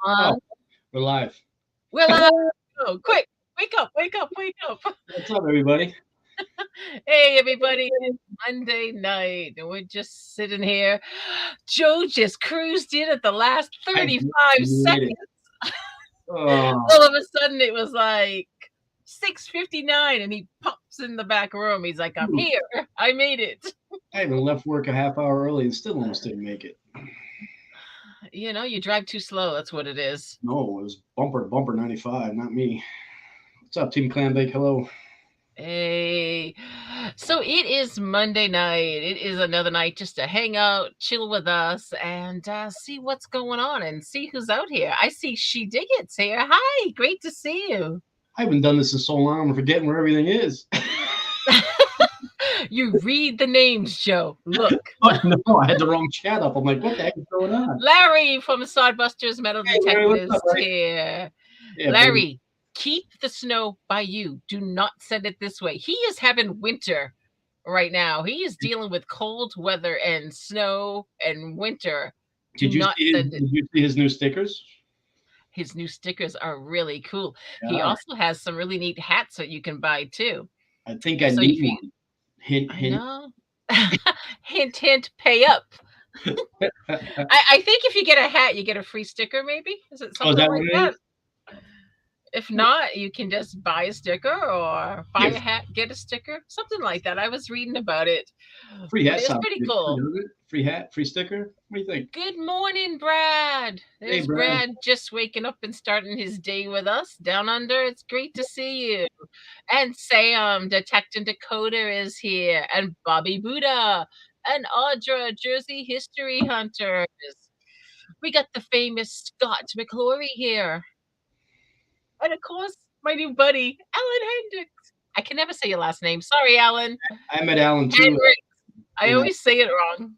Oh, on. we're live. We're live. Oh, quick. Wake up, wake up, wake up. What's up, everybody? Hey, everybody. It's Monday night, and we're just sitting here. Joe just cruised in at the last I 35 made it. seconds. Oh, All of a sudden, it was like 6:59, and he pops in the back room. He's like, I'm here. I made it. I even left work a half hour early and still almost didn't make it. You drive too slow. That's what it is. No, it was bumper to bumper 95, not me. What's up, Team Clambake? Hello. Hey, so it is Monday night. It is another night just to hang out, chill with us, and see what's going on and see who's out here. I see She Diggett's here. Hi, great to see you. I haven't done this in so long, I'm forgetting where everything is. You read the names, Joe. Look, Oh, no, I had the wrong chat up. I'm like, what the heck is going on? Larry from Sodbusters Metal Hey, Larry, what's Detectives up, buddy? here. Yeah, buddy. Larry, keep the snow by you. Do not send it this way. He is having winter right now. He is dealing with cold weather and snow and winter. Do not send it. Did you see his new stickers? His new stickers are really cool. He Yeah, also has some really neat hats that you can buy too. I think I So need if you, one. Hint, I hint. know, hint, hint, pay up. I think if you get a hat, you get a free sticker. Maybe is it Oh, is something that like what it that? is? If not, you can just buy a sticker or buy Yeah, a hat, get a sticker, something like that. I was reading about it, free but hat it was sounds pretty good, cool. doesn't it? Free hat, free sticker. What do you think? Good morning, Brad. Hey, There's Brad. Brad just waking up and starting his day with us down under. It's great to see you. And Sam, Detective Dakota is here, and Bobby Buddha, and Audra, Jersey History Hunters. We got the famous Scott McClory here. And of course, my new buddy, Alan Hendricks. I can never say your last name. Sorry, Alan. I met Alan too. Hendricks. I In always say it wrong.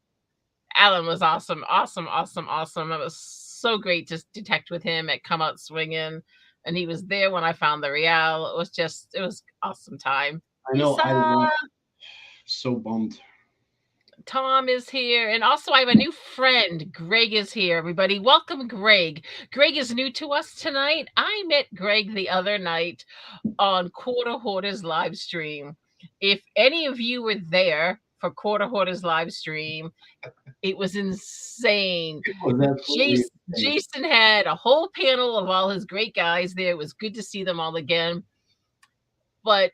Alan was awesome, awesome, awesome, awesome. It was so great to detect with him at Come Out Swinging, and he was there when I found the Real. It was awesome time. I know I Lisa, love. So bummed. Tom is here, and also I have a new friend. Greg is here. Everybody, welcome, Greg. Greg is new to us tonight. I met Greg the other night on Quarter Hoarder's live stream. If any of you were there for Quarter Hoarder's live stream, it was insane. It was absolutely Jason, insane. Jason had a whole panel of all his great guys there. It was good to see them all again. But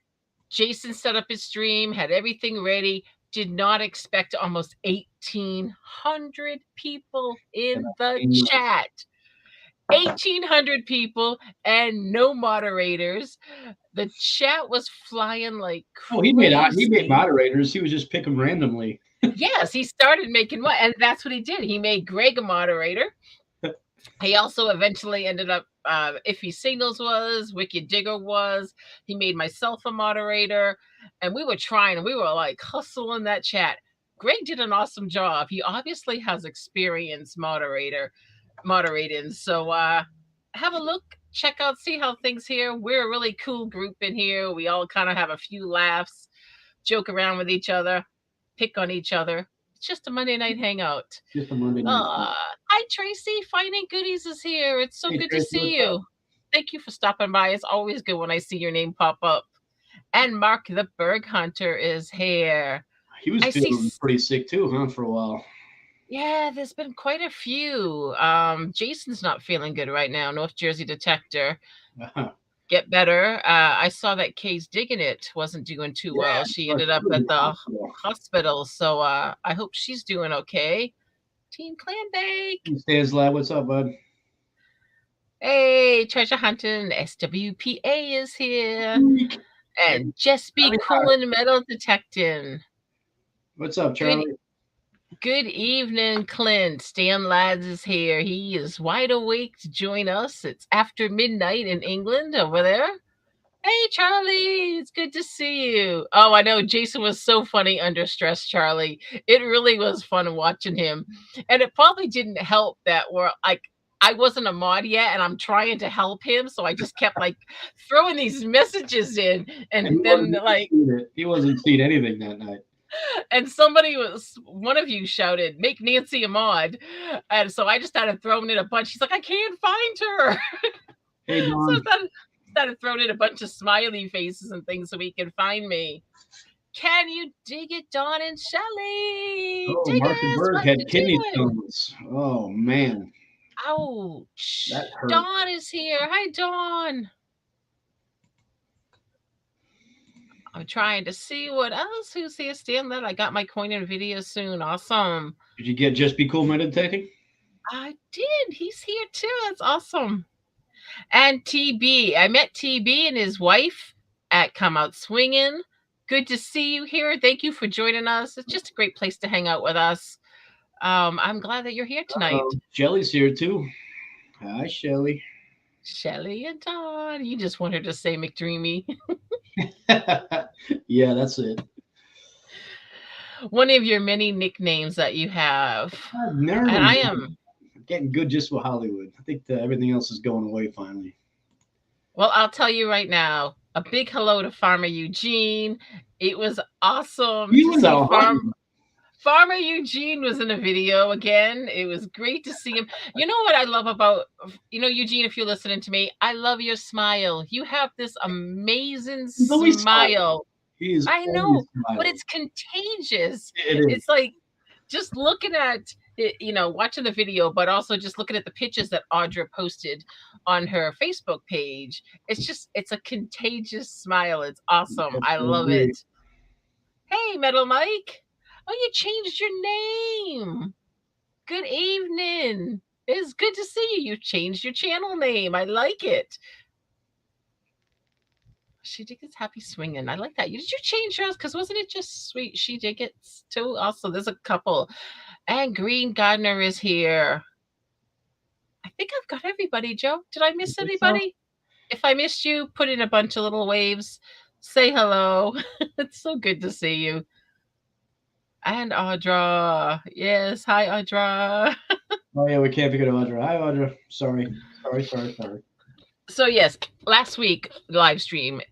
Jason set up his stream, had everything ready, did not expect almost 1,800 people in the chat. 1,800 people and no moderators. The chat was flying like Oh, crazy. he made moderators. He was just picking randomly. Yes, he started making one, and that's what he did. He made Greg a moderator. He also eventually ended up, Iffy Signals was, Wicked Digger was. He made myself a moderator, and we were trying, and we were like hustling that chat. Greg did an awesome job. He obviously has experience moderating. So have a look, check out, see how things here. We're a really cool group in here. We all kind of have a few laughs, joke around with each other, pick on each other. It's just a Monday night hangout. Just a Monday night. Hi, Tracy. Finding Goodies is here. It's so Hey, good Tracy, to see what's up? you. Thank you for stopping by. It's always good when I see your name pop up. And Mark the Berg Hunter is here. He was feeling pretty sick too, huh, for a while. Yeah, there's been quite a few. Jason's not feeling good right now. North Jersey Detector. Get better. I saw that Kay's Digging It wasn't doing too well. She ended up at the hospital. So I hope she's doing okay. Team Clambake. Stans Lab, what's up, bud? Hey, Treasure Hunting SWPA is here. And Just Be Cool and Metal Detecting. What's up, Charlie? Good evening, Clint. Stan Lads is here. He is wide awake to join us. It's after midnight in England over there. Hey, Charlie. It's good to see you. Oh, I know. Jason was so funny under stress, Charlie. It really was fun watching him. And it probably didn't help that we're like, I wasn't a mod yet, and I'm trying to help him, so I just kept like throwing these messages in, and then like he wasn't seeing anything that night. And one of you shouted, "Make Nancy a mod." And so I just started throwing in a bunch. She's like, "I can't find her." Hey, So I Don. started throwing in a bunch of smiley faces and things so he can find me. Can you dig it, Dawn and Shelly? Oh, Dig Martha it. Berg What had you kidney doing? stones. Oh man, that Ouch. hurt. Dawn is here. Hi, Dawn. I'm trying to see what else. Who's here? Stanley. I got my coin in video soon. Awesome. Did you get Just Be Cool meditating? I did. He's here too. That's awesome. And TB. I met TB and his wife at Come Out Swinging. Good to see you here. Thank you for joining us. It's just a great place to hang out with us. I'm glad that you're here tonight. Shelly's here too. Hi, Shelly. Shelly and Dawn. You just want her to say McDreamy. Yeah, that's it. One of your many nicknames that you have. I've never And I am getting good just with Hollywood. I think that everything else is going away finally. Well, I'll tell you right now, a big hello to Farmer Eugene. It was awesome He to was see out hunting. Farmer Eugene was in a video again. It was great to see him. You know what I love about, Eugene, if you're listening to me, I love your smile. You have this amazing always smile. He is I know, always but smiling. it's contagious. It is. It's like just looking at it, watching the video, but also just looking at the pictures that Audra posted on her Facebook page. It's a contagious smile. It's awesome. I love it. Hey, Metal Mike. Oh, you changed your name. Good evening. It's good to see you. You changed your channel name. I like it. She Did It's Happy Swinging. I like that. Did you change yours? Because wasn't it just Sweet She Did It too? Also, there's a couple. And Green Gardener is here. I think I've got everybody, Joe. Did I miss anybody? So? If I missed you, put in a bunch of little waves. Say hello. It's so good to see you. And Audra. Yes. Hi, Audra. Oh, yeah, we can't forget Audra. Hi, Audra. Sorry. So, yes, last week, live stream,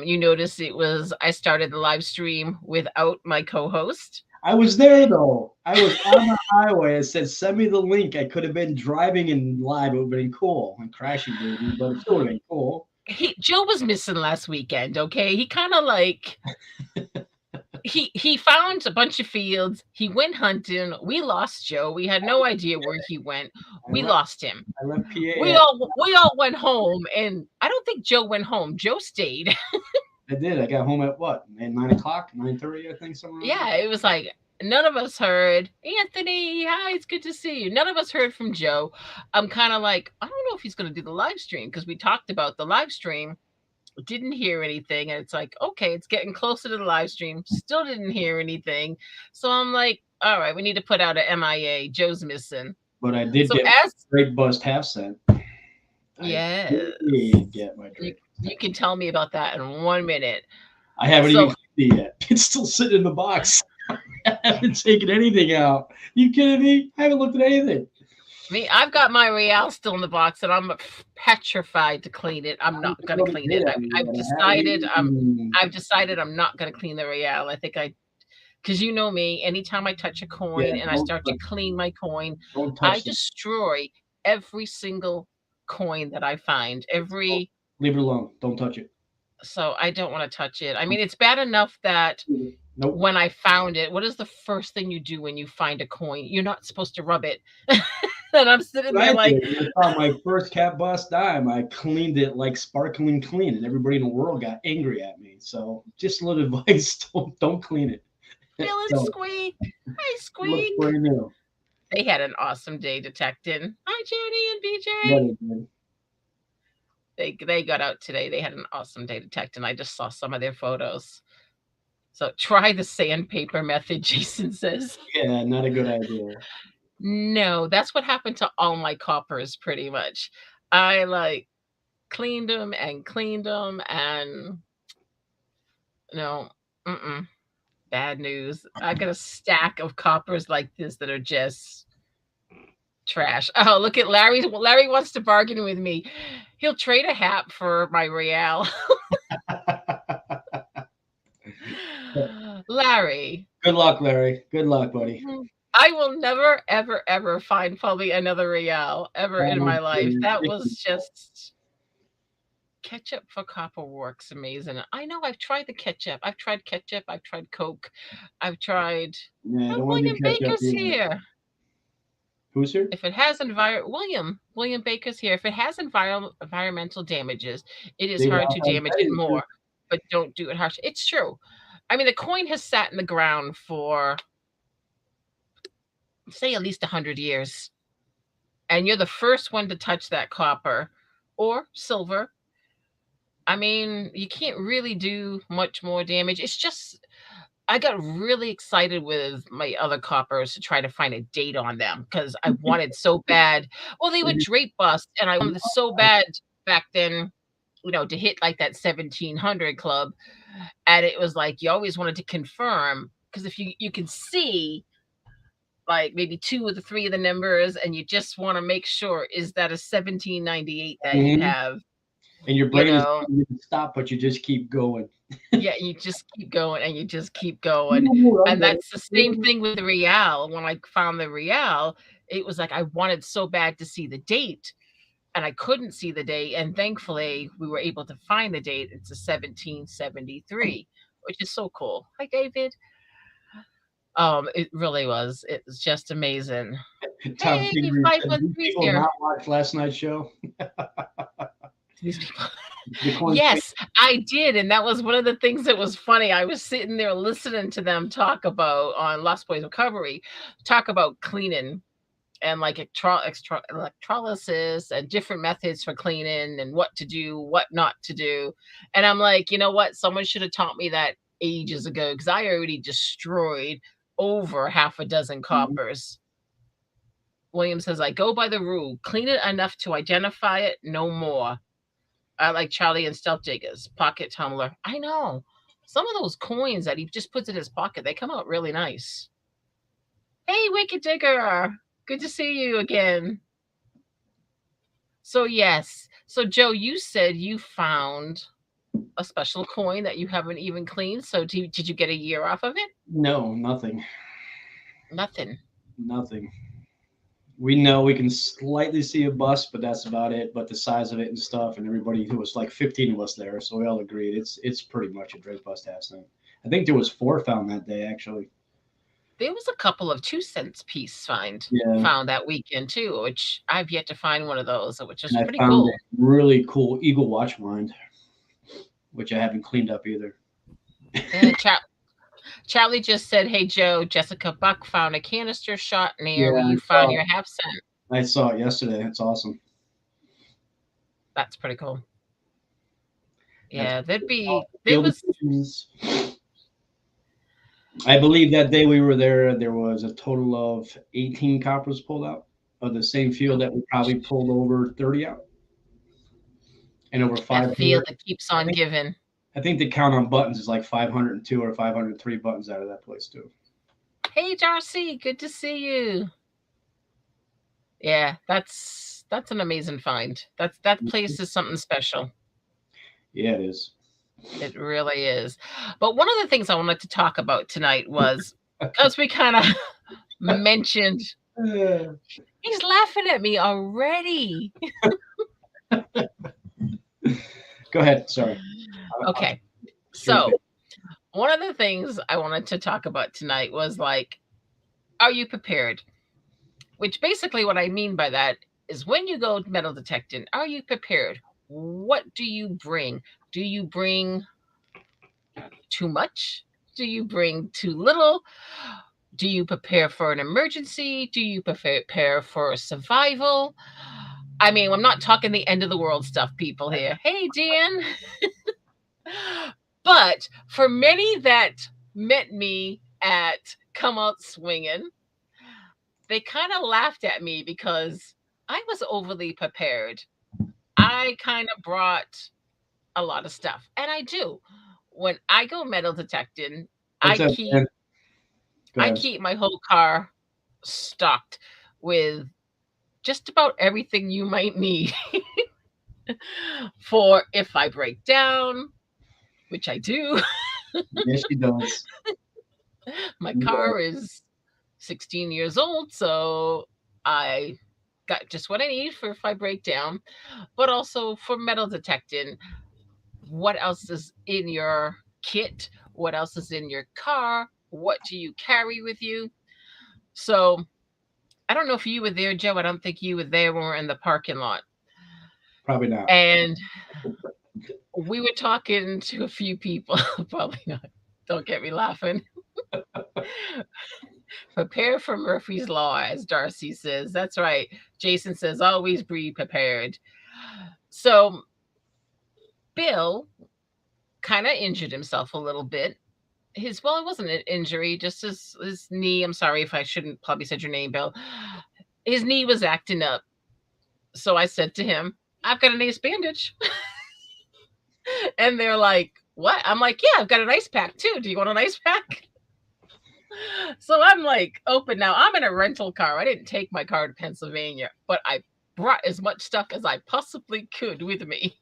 you noticed I started the live stream without my co-host. I was there, though. I was on the highway. It said, send me the link. I could have been driving and live. It would have been cool and crashing, baby, but it still would have been cool. Joe was missing last weekend, okay? He kind of like... he found a bunch of fields. He went hunting. We lost Joe. We had no idea where he went. We lost him. I left PA. We all went home, and I don't think Joe went home. Joe stayed. I did. I got home at what? At 9:00, 9:30, I think, somewhere. Yeah, it was like none of us heard. Anthony, hi, it's good to see you. None of us heard from Joe. I'm kind of like, I don't know if he's going to do the live stream because we talked about the live stream. Didn't hear anything, and it's like, okay, it's getting closer to the live stream. Still didn't hear anything, so I'm like, all right, we need to put out a MIA. Joe's missing. But I did get great bust half cent. Yeah, get my drink. You can tell me about that in 1 minute. I haven't even cleaned it yet. It's still sitting in the box. I haven't taken anything out. You kidding me? I haven't looked at anything. I've got my Real still in the box, and I'm petrified to clean it. I'm not going to clean it. I've decided I'm not going to clean the Real. I think because you know me, anytime I touch a coin and I start to clean my coin, I destroy every single coin that I find. Leave it alone. Don't touch it. So I don't want to touch it. I mean, it's bad enough that when I found it, what is the first thing you do when you find a coin? You're not supposed to rub it. And I'm sitting there like, I found my first cat bust dime. I cleaned it like sparkling clean, and everybody in the world got angry at me. So just a little advice: don't clean it. Feel it squeak. Hi, Squeak. They had an awesome day detecting. Hi, Jenny and BJ. Yeah, they got out today. They had an awesome day detecting. I just saw some of their photos. So try the sandpaper method, Jason says. Yeah, not a good idea. No, that's what happened to all my coppers pretty much. I cleaned them and no, bad news. I got a stack of coppers like this that are just trash. Oh, look at Larry. Larry wants to bargain with me. He'll trade a hat for my Real. Larry. Good luck, Larry. Good luck, buddy. I will never, ever, ever find probably another real ever in my life. That was just ketchup for copper works amazing. I know I've tried the ketchup. I've tried ketchup. I've tried Coke. I've tried. Yeah, Oh, don't want to William do ketchup Baker's either. here. Who's here? If it has William Baker's here. If it has environmental damages, it is They hard all to have damage that it is true. more. But don't do it harsh. It's true. I mean, the coin has sat in the ground for say at least 100 years, and you're the first one to touch that copper or silver. I mean, you can't really do much more damage. It's just I got really excited with my other coppers to try to find a date on them because I wanted so bad. Well, they would drape bust, and I wanted so bad back then, to hit like that 1700 club. And it was like you always wanted to confirm because if you can see like maybe two of the three of the numbers, and you just want to make sure is that a 1798 that you Mhm. have, And your you brain is know. telling you to stop, but you just keep going. Yeah, you just keep going and you just keep going. And that's the same thing with the Real. When I found the Real, it was like I wanted so bad to see the date and I couldn't see the date. And thankfully, we were able to find the date. It's a 1773, which is so cool. Hi, David. It really was. It was just amazing. Tom Hey, Kingery said, "Do 513's people here. not watch last night's show?" These people. The coin. Yes, I did, and that was one of the things that was funny. I was sitting there listening to them talk about on Lost Boys Recovery, talk about cleaning and like electrolysis and different methods for cleaning and what to do, what not to do. And I'm like, you know what? Someone should have taught me that ages ago because I already destroyed over half a dozen coppers. William says, I go by the rule, clean it enough to identify it, no more. I like Charlie and Stealth Diggers, pocket tumbler. I know. Some of those coins that he just puts in his pocket, they come out really nice. Hey, Wicked Digger. Good to see you again. So, yes. So, Joe, you said you found a special coin that you haven't even cleaned. So, did you get a year off of it? No, nothing. Nothing. Nothing. We know we can slightly see a bust, but that's about it. But the size of it and stuff, and everybody who was like 15 of us there, so we all agreed it's pretty much a Drake bust house thing. I think there was 4 found that day actually. There was a couple of 2 cents piece Yeah, found that weekend too, which I've yet to find one of those, which is and I pretty found a cool. really cool Eagle watch mind, which I haven't cleaned up either. Yeah, Charlie just said, "Hey Joe, Jessica Buck found a canister shot near Yeah, where you found your half cent." I saw it yesterday. That's awesome. That's pretty cool. That's Yeah, there Feel the was tunes. I believe that day we were there was a total of 18 coppers pulled out of the same field that we probably pulled over 30 out, and over that 500. feel that keeps on giving. I think the count on buttons is like 502 or 503 buttons out of that place too. Hey Darcy, good to see you. Yeah, that's an amazing find. That place is something special. Yeah, it is. It really is. But one of the things I wanted to talk about tonight was because we kind of mentioned he's laughing at me already. Go ahead. Sorry. Okay. So one of the things I wanted to talk about tonight was like, are you prepared? Which basically what I mean by that is when you go metal detecting, are you prepared? What do you bring? Do you bring too much? Do you bring too little? Do you prepare for an emergency? Do you prepare for survival? I mean, I'm not talking the end of the world stuff, people here. Hey, Dan. But for many that met me at Come Out Swinging, they kind of laughed at me because I was overly prepared. I kind of brought a lot of stuff, and I do. When I go metal detecting, What's I up, keep man? Go I ahead. keep my whole car stocked with just about everything you might need for if I break down, which I do. Yes, she does. My Yeah, car is 16 years old, so I got just what I need for if I break down, but also for metal detecting. What else is in your kit? What else is in your car? What do you carry with you? So I don't know if you were there, Joe. I don't think you were there when we were in the parking lot. probably not. And we were talking to a few people. Probably not. Don't get me laughing. Prepare for Murphy's Law, as Darcy says. That's right. Jason says, always be prepared. So Bill kind of injured himself a little bit. Well, it wasn't an injury, just his knee. I'm sorry if I shouldn't probably said your name, Bill. His knee was acting up. So I said to him, I've got an ace bandage. And they're like, what? I'm like, yeah, I've got an ice pack too. Do you want an ice pack? So I'm like, open now. I'm in a rental car. I didn't take my car to Pennsylvania, but I brought as much stuff as I possibly could with me.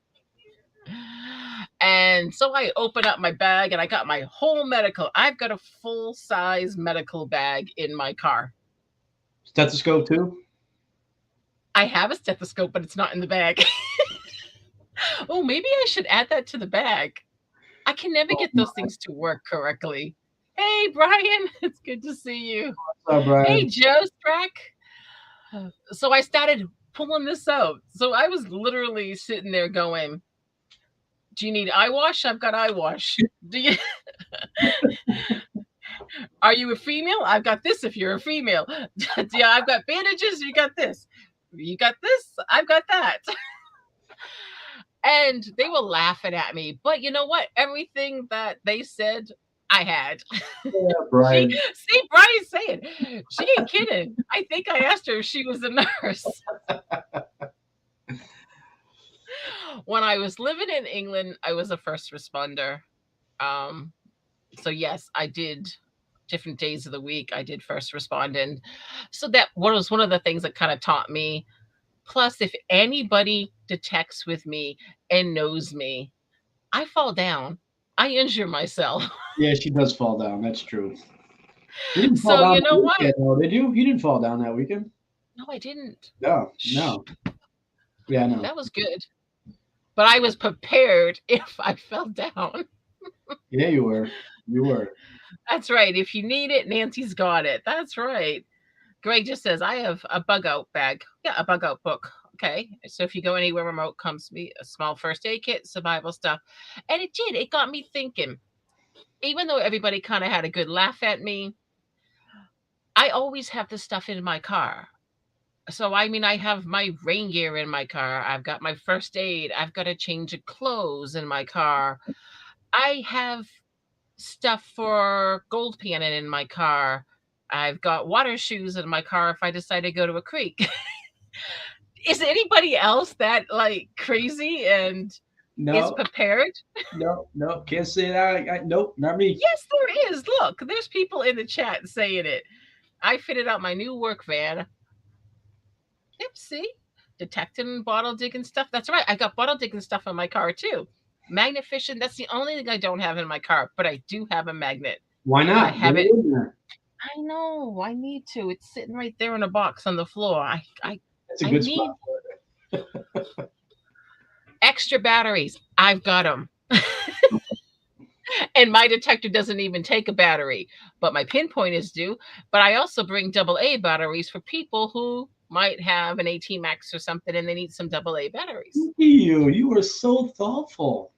And so I open up my bag and I got my whole medical. I've got a full size medical bag in my car. Stethoscope too. I have a stethoscope, but it's not in the bag. Oh, maybe I should add that to the bag. I can never Oh, get those things to work correctly. Hey, Brian, it's good to see you. what's up, Hey, Brian? Joe Strack. So I started pulling this out. So I was literally sitting there going, do you need eye wash? I've got eye wash. Do you Are you a female? I've got this if you're a female. Yeah, I've got bandages, you got this. You got this, I've got that. And they were laughing at me. But you know what? Everything that they said, I had. Yeah, She Brian. see Brian's saying she ain't kidding. I think I asked her if she was a nurse. When I was living in England, I was a first responder. Um, so yes, I did different days of the week. I did first respond, and so that was one of the things that kind of taught me. Plus, if anybody detects with me and knows me, I fall down. I injure myself. Yeah, she does fall down. That's true. You didn't fall So down you that know what? weekend, though, did you? You didn't fall down that weekend. No, I didn't. No, Shh, no. Yeah, no. that was good. But I was prepared if I fell down. Yeah, you were. You were. That's right. If you need it, Nancy's got it. That's right. Greg just says, I have a bug out bag. Yeah, a bug out book. Okay. So if you go anywhere remote, comes to me a small first aid kit, survival stuff. And it did. It got me thinking. Even though everybody kind of had a good laugh at me, I always have this stuff in my car. So I mean, I have my rain gear in my car. I've got my first aid. I've got a change of clothes in my car. I have stuff for gold panning in my car. I've got water shoes in my car if I decide to go to a creek. Is anybody else that like crazy and is No, prepared? no, no. Can't say that. Nope, not me. Yes, there is. Look, there's people in the chat saying it. I fitted out my new work van. Yep, see? Detecting bottle digging stuff. That's right. I got bottle digging stuff in my car too. Magnet fishing. That's the only thing I don't have in my car, but I do have a magnet. Why I not? Get have it it. in there. I know. I need to. It's sitting right there in a box on the floor. That's a I good spot need for it. extra batteries. I've got them. And my detector doesn't even take a battery, but my pinpointers do. But I also bring double A batteries for people who might have an AT Max or something and they need some double A batteries. You were so thoughtful.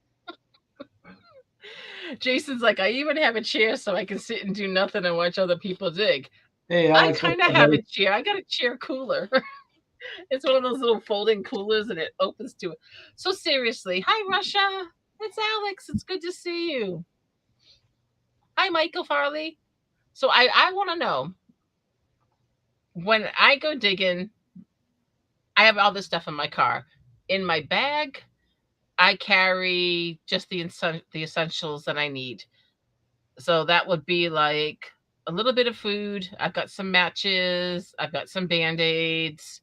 Jason's like, I even have a chair so I can sit and do nothing and watch other people dig. Hey, I Alex, what's kind of up, have a buddy? chair. I got a chair cooler. It's one of those little folding coolers and it opens to it. So seriously, hi Russia. It's Alex. It's good to see you. Hi Michael Farley. So I want to know, when I go digging, I have all this stuff in my car. In my bag, I carry just the essentials that I need. So that would be like a little bit of food. I've got some matches. I've got some band-aids.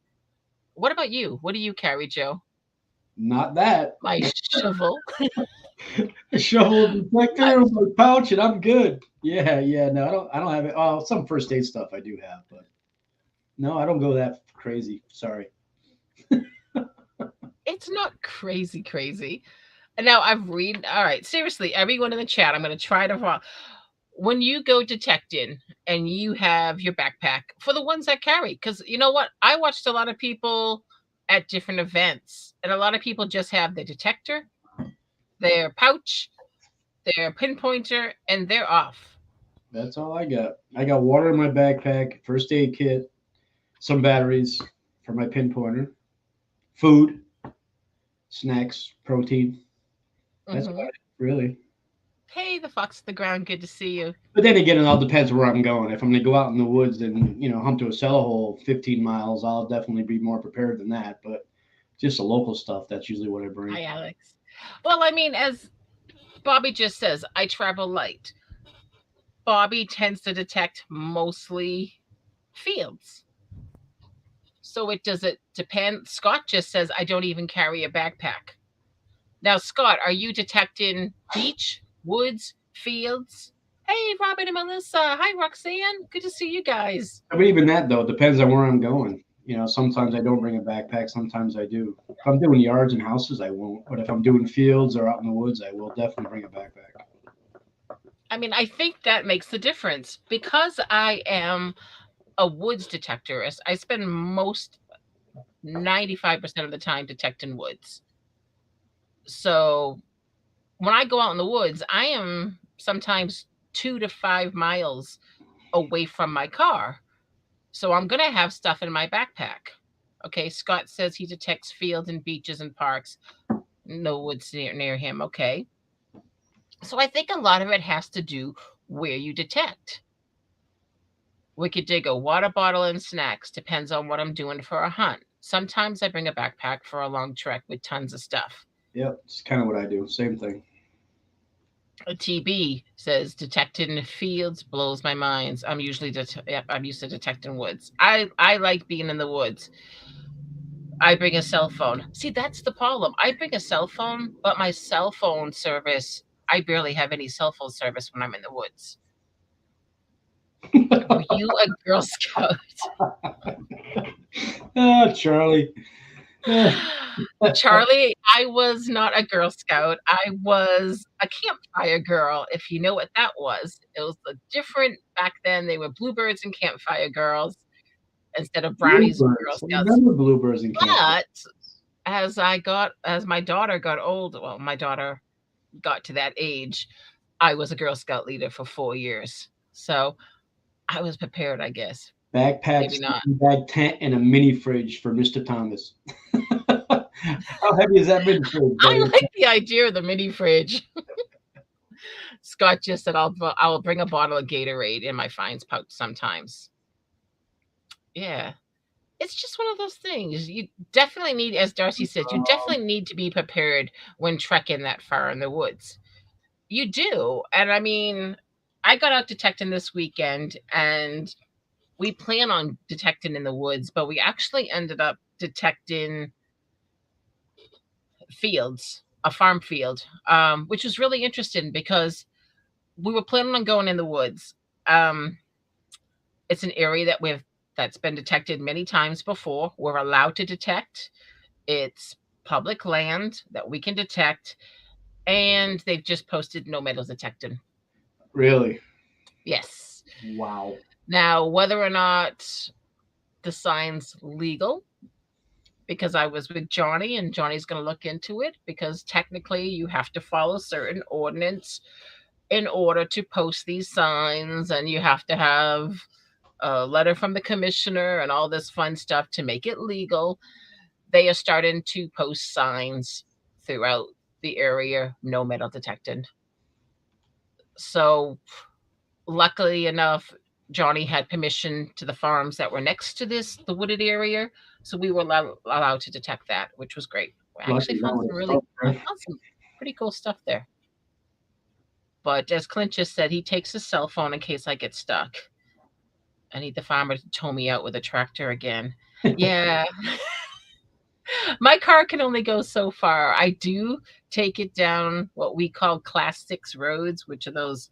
What about you? What do you carry, Joe? Not that. My shovel. A shovel detector, my pouch, and I'm good. Yeah, yeah. No, I don't have it. Oh, some first aid stuff I do have, but no, I don't go that crazy. Sorry. It's not crazy, crazy. And now I've read. All right, seriously, everyone in the chat, I'm going to try to when you go detecting and you have your backpack for the ones that carry, because you know what, I watched a lot of people at different events, and a lot of people just have their detector, their pouch, their pinpointer, and they're off. That's all I got. I got water in my backpack, first aid kit, some batteries for my pinpointer, food, snacks, protein. That's about Hmm. it, really. Hey, the fox to the ground, good to see you. But then again, it all depends where I'm going. If I'm going to go out in the woods and hump to a cellar hole 15 miles, I'll definitely be more prepared than that. But just the local stuff, that's usually what I bring. Hi, Alex. Well, I mean, as Bobby just says, I travel light. Bobby tends to detect mostly fields. So it does it depend. Scott just says, I don't even carry a backpack. Now, Scott, are you detecting beach, woods, fields? Hey, Robin and Melissa. Hi, Roxanne. Good to see you guys. But even that though depends on where I'm going. Sometimes I don't bring a backpack. Sometimes I do. If I'm doing yards and houses, I won't. But if I'm doing fields or out in the woods, I will definitely bring a backpack. I mean, I think that makes the difference because I am a woods detectorist. I spend most 95% of the time detecting woods. So when I go out in the woods, I am sometimes 2 to 5 miles away from my car. So I'm going to have stuff in my backpack. Okay. Scott says he detects fields and beaches and parks. No woods near him. Okay. So I think a lot of it has to do where you detect. Wicked Digger, water bottle and snacks. Depends on what I'm doing for a hunt. Sometimes I bring a backpack for a long trek with tons of stuff. Yep, it's kind of what I do. Same thing. TB says detecting fields blows my mind. Yep, I'm used to detecting woods. I like being in the woods. I bring a cell phone. See, that's the problem. I bring a cell phone, but my cell phone service, I barely have any cell phone service when I'm in the woods. Were you a Girl Scout? Ah, Charlie. Ah. Charlie, I was not a Girl Scout. I was a campfire girl, if you know what that was. It was a different back then. They were bluebirds and campfire girls instead of brownies and Girl Bluebirds. I Scouts. remember bluebirds in camp. But as my daughter got old, well, my daughter got to that age, I was a Girl Scout leader for 4 years. So I was prepared, I guess. Backpack, Maybe not. sleeping bag, tent, and a mini fridge for Mr. Thomas. How heavy is that mini fridge, I buddy? like the idea of the mini fridge. Scott just said I'll bring a bottle of Gatorade in my fines pouch sometimes. Yeah. It's just one of those things. You definitely need, as Darcy said, you definitely need to be prepared when trekking that far in the woods. You do. And I mean, I got out detecting this weekend and we plan on detecting in the woods, but we actually ended up detecting fields, a farm field, which was really interesting because we were planning on going in the woods. Um, it's an area that's been detected many times before. We're allowed to detect. It's public land that we can detect, and they've just posted no metal detecting. Really? Yes. Wow. Now, whether or not the sign's legal, because I was with Johnny and Johnny's going to look into it because technically you have to follow certain ordinance in order to post these signs, and you have to have a letter from the commissioner and all this fun stuff to make it legal. They are starting to post signs throughout the area, no metal detected. So, luckily enough, Johnny had permission to the farms that were next to the wooded area. So we were allowed to detect that, which was great. We actually Lucky that found would some have stuck I there. found some pretty cool stuff there. But as Clint just said, he takes his cell phone in case I get stuck. I need the farmer to tow me out with a tractor again. Yeah. My car can only go so far. I do take it down what we call class 6 roads, which are those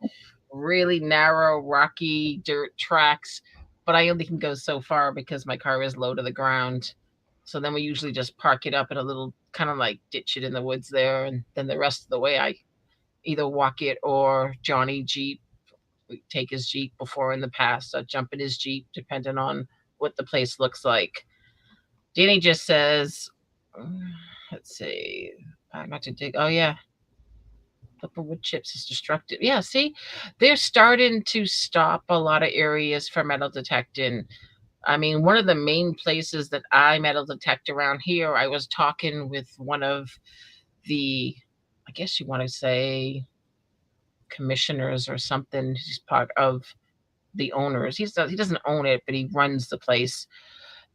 really narrow, rocky dirt tracks. But I only can go so far because my car is low to the ground. So then we usually just park it up in a little kind of like ditch it in the woods there. And then the rest of the way, I either walk it or Johnny Jeep, we take his Jeep before in the past. I'd jump in his Jeep depending on what the place looks like. Danny just says, let's see, I'm not to dig. Oh, yeah. Purple wood chips is destructive. Yeah, see, they're starting to stop a lot of areas for metal detecting. I mean, one of the main places that I metal detect around here, I was talking with one of the, I guess you want to say, commissioners or something. He's part of the owners. He doesn't own it, but he runs the place.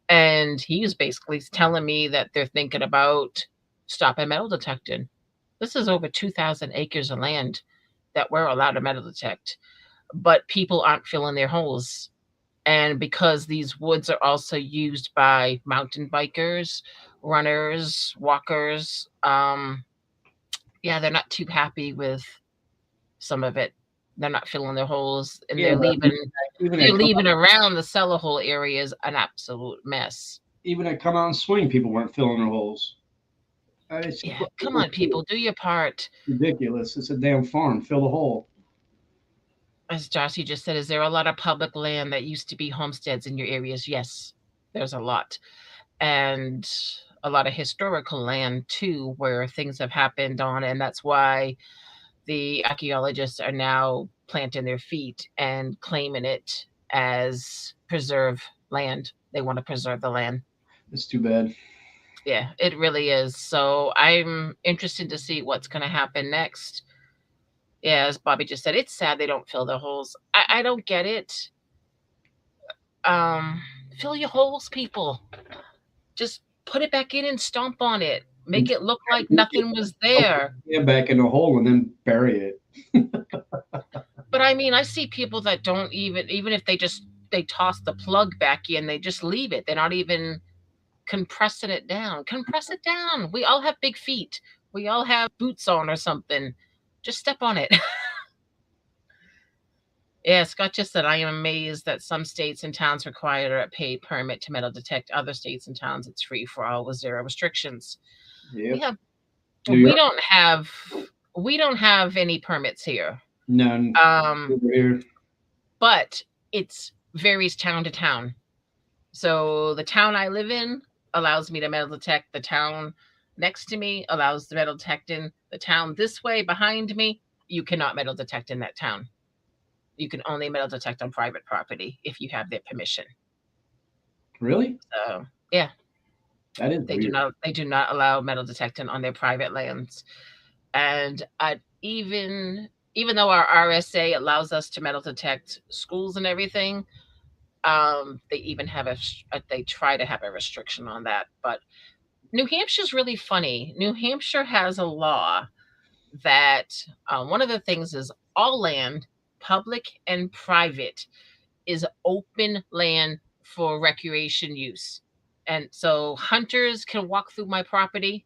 And he was basically telling me that they're thinking about stopping metal detecting. This is over 2,000 acres of land that we're allowed to metal detect, but people aren't filling their holes. And because these woods are also used by mountain bikers, runners, walkers, yeah, they're not too happy with some of it. They're not filling their holes, and Yeah, but even they're I come leaving around the cellar hole areas an absolute mess. even I come out and swing, people weren't filling their holes. It's just Yeah, what come people on, do. people, do your part. Ridiculous. It's a damn farm. Fill the hole. As Darcy just said, is there a lot of public land that used to be homesteads in your areas? Yes, there's a lot. And a lot of historical land too, where things have happened on. And that's why the archaeologists are now planting their feet and claiming it as preserve land. They want to preserve the land. It's too bad. Yeah, it really is. So I'm interested to see what's going to happen next. Yeah, as Bobby just said, it's sad they don't fill the holes. I don't get it. Um, Fill your holes, people. Just put it back in and stomp on it. And Make it look like nothing was there. get back in the hole and then bury it. But I mean, I see people that don't even if they toss the plug back in, they just leave it. They're not even compressing it down. Compress it down. We all have big feet. We all have boots on or something. Just step on it. Yeah, Scott just said, I am amazed that some states and towns require a pay permit to metal detect. Other states and towns, it's free for all with zero restrictions. Yep. Yeah, New we York, don't have we don't have any permits here. none Um, over here. but it's varies town to town. So the town I live in allows me to metal detect. The town next to me allows the metal detecting. The town this way behind me, you cannot metal detect in that town. You can only metal detect on private property if you have their permission. Really? So yeah, That is weird. they do not allow metal detecting on their private lands. And even though our RSA allows us to metal detect schools and everything, they even have they try to have a restriction on that. But New Hampshire's really funny. New Hampshire has a law that one of the things is all land, public and private, is open land for recreation use. And so hunters can walk through my property.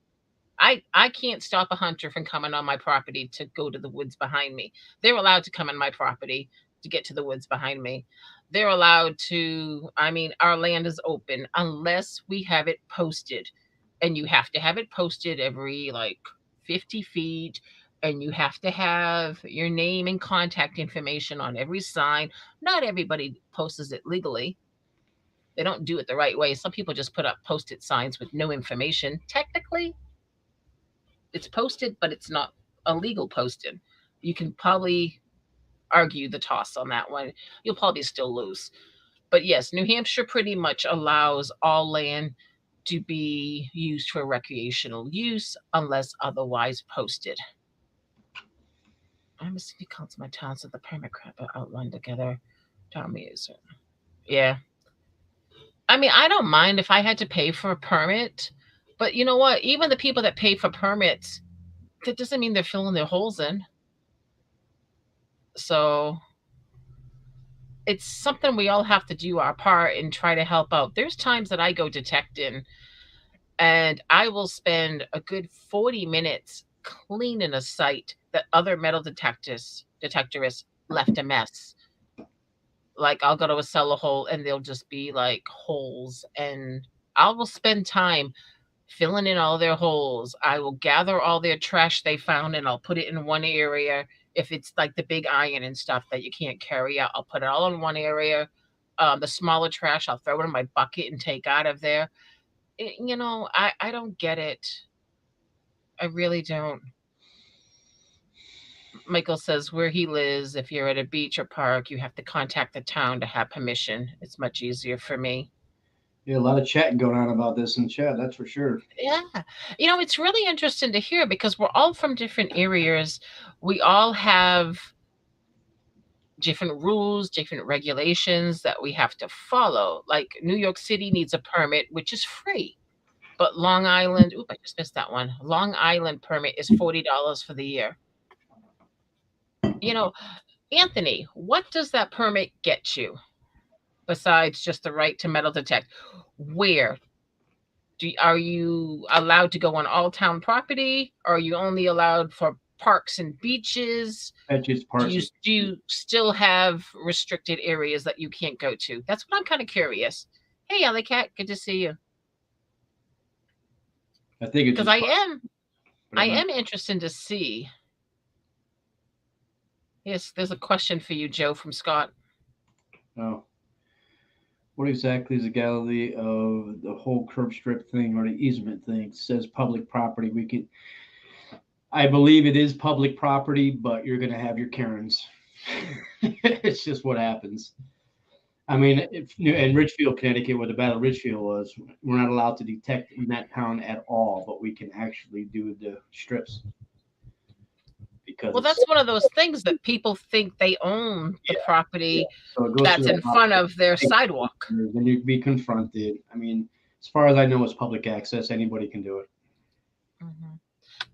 I can't stop a hunter from coming on my property to go to the woods behind me. They're allowed to come on my property to get to the woods behind me. They're allowed to, I mean, our land is open unless we have it posted. And you have to have it posted every like 50 feet. And you have to have your name and contact information on every sign. Not everybody posts it legally. They don't do it the right way. Some people just put up post-it signs with no information. Technically, it's posted, but it's not a legal posted. You can probably argue the toss on that one. You'll probably still lose. But yes, New Hampshire pretty much allows all land to be used for recreational use unless otherwise posted. I'm a city council, my town, so the permit crap are outlined together. Town meetings. Yeah. I mean, I don't mind if I had to pay for a permit, but you know what? Even the people that pay for permits, that doesn't mean they're filling their holes in. So it's something we all have to do our part and try to help out. There's times that I go detecting and I will spend a good 40 minutes cleaning a site that other metal detectorists left a mess. Like I'll go to a cellar hole and there'll just be like holes, and I will spend time filling in all their holes. I will gather all their trash they found and I'll put it in one area. If it's like the big iron and stuff that you can't carry out, I'll put it all in one area. The smaller trash, I'll throw it in my bucket and take out of there. I don't get it. I really don't. Michael says where he lives, if you're at a beach or park, you have to contact the town to have permission. It's much easier for me. Yeah, a lot of chatting going on about this in chat. That's for sure. Yeah. It's really interesting to hear because we're all from different areas. We all have different rules, different regulations that we have to follow. Like New York City needs a permit, which is free. But Long Island, I just missed that one. Long Island permit is $40 for the year. You know, Anthony, what does that permit get you besides just the right to metal detect? Where are you allowed to go on all town property? Or are you only allowed for parks and beaches? That's just Do parts. you still have restricted areas that you can't go to? That's what I'm kind of curious. Hey, Alley Cat, good to see you. I think it's because I am interested to see. Yes, there's a question for you, Joe, from Scott. Oh. What exactly is the legality of the whole curb strip thing or the easement thing? It says public property. I believe it is public property, but you're going to have your Karens. It's just what happens. I mean, in Richfield, Connecticut, where the Battle of Richfield was, we're not allowed to detect in that town at all, but we can actually do the strips. Well, that's one of those things that people think they own the property so that's in front of their sidewalk. And you can be confronted. I mean, as far as I know, it's public access. Anybody can do it. Mm-hmm.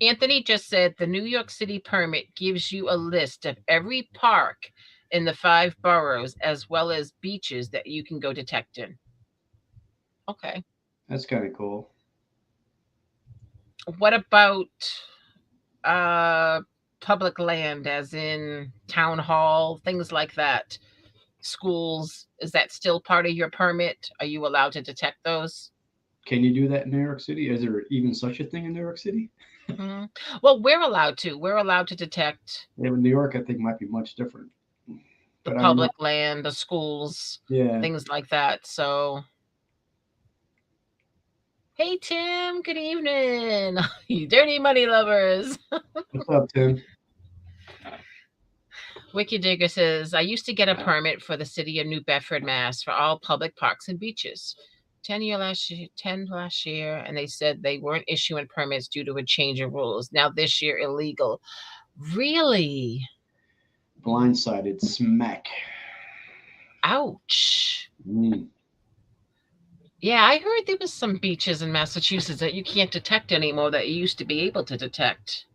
Anthony just said the New York City permit gives you a list of every park in the 5 boroughs as well as beaches that you can go detect in. Okay. That's kind of cool. What about public land, as in town hall, things like that? Schools, is that still part of your permit? Are you allowed to detect those? Can you do that in New York City? Is there even such a thing in New York City? Mm-hmm. Well, we're allowed to. We're allowed to detect. Yeah, but New York, I think, might be much different. The public land, the schools, things like that. So, hey, Tim, good evening. You dirty money lovers. What's up, Tim? Wiki Digger says, I used to get a permit for the city of New Bedford, Mass. for all public parks and beaches. 10 last year, and they said they weren't issuing permits due to a change of rules. Now this year, illegal. Really? Blindsided smack. Ouch. Yeah, I heard there was some beaches in Massachusetts that you can't detect anymore that you used to be able to detect.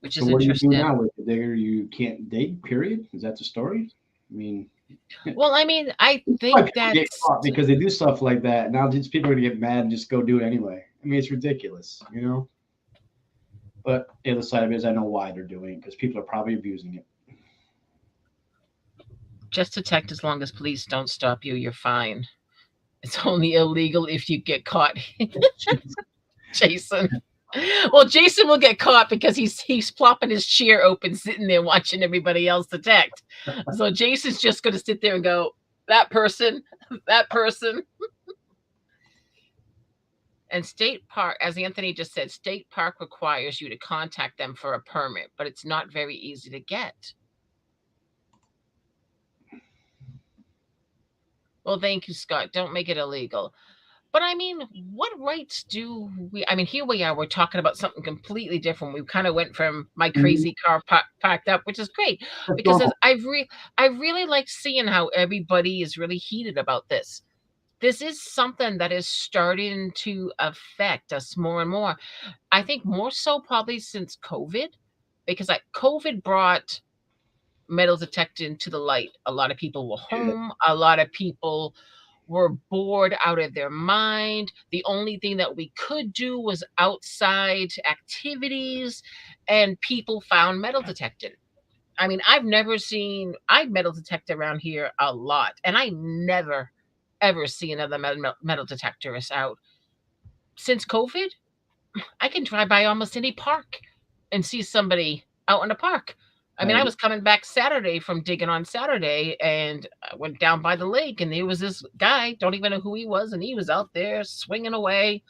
Which is interesting. What do you do now with the digger? You can't dig, period? Is that the story? I mean... Well, I mean, I think that get caught because they do stuff like that. Now just people are gonna get mad and just go do it anyway. I mean, it's ridiculous, you know. But the other side of it is I know why they're doing it because people are probably abusing it. Just detect as long as police don't stop you, you're fine. It's only illegal if you get caught. Jason. Well, Jason will get caught because he's plopping his chair open, sitting there watching everybody else detect. So Jason's just going to sit there and go, that person. And state park, as Anthony just said, state park requires you to contact them for a permit, but it's not very easy to get. Well, thank you, Scott. Don't make it illegal. But I mean, what rights do we? I mean, here we are. We're talking about something completely different. We kind of went from my crazy car packed up, which is great because I really like seeing how everybody is really heated about this. This is something that is starting to affect us more and more. I think more so probably since COVID, because COVID brought metal detecting to the light. A lot of people were home. A lot of people were bored out of their mind. The only thing that we could do was outside activities, and people found metal detecting. I mean, I've metal detect around here a lot, and I never ever see another metal detectorist out. Since COVID, I can drive by almost any park and see somebody out in the park. I I mean, I agree. was coming back Saturday from digging on Saturday, and I went down by the lake, and there was this guy, don't even know who he was, and he was out there swinging away.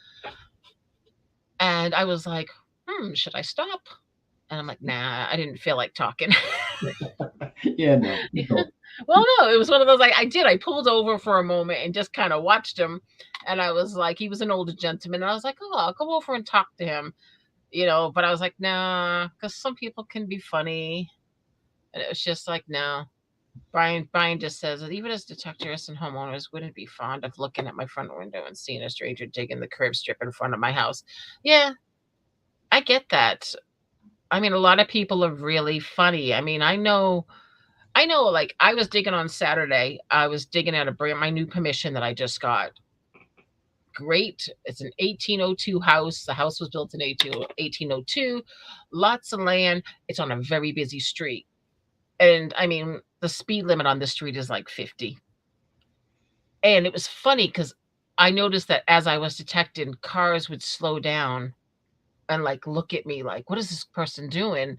And I was like, should I stop? And I'm like, nah, I didn't feel like talking. Yeah, no, you don't. Well, no, it was one of those, like, I did. I pulled over for a moment and just kind of watched him. And I was like, he was an older gentleman. And I was like, oh, I'll go over and talk to him, but I was like, nah, because some people can be funny. And it was just like, no. Brian just says that even as detectorists and homeowners wouldn't be fond of looking at my front window and seeing a stranger digging the curb strip in front of my house. Yeah, I get that. I mean, a lot of people are really funny. I mean, I know, like, I was digging on Saturday. I was digging at my new permission that I just got. Great. It's an 1802 house. The house was built in 1802. Lots of land. It's on a very busy street. And I mean, the speed limit on this street is like 50. And it was funny because I noticed that as I was detecting, cars would slow down and like look at me like, what is this person doing?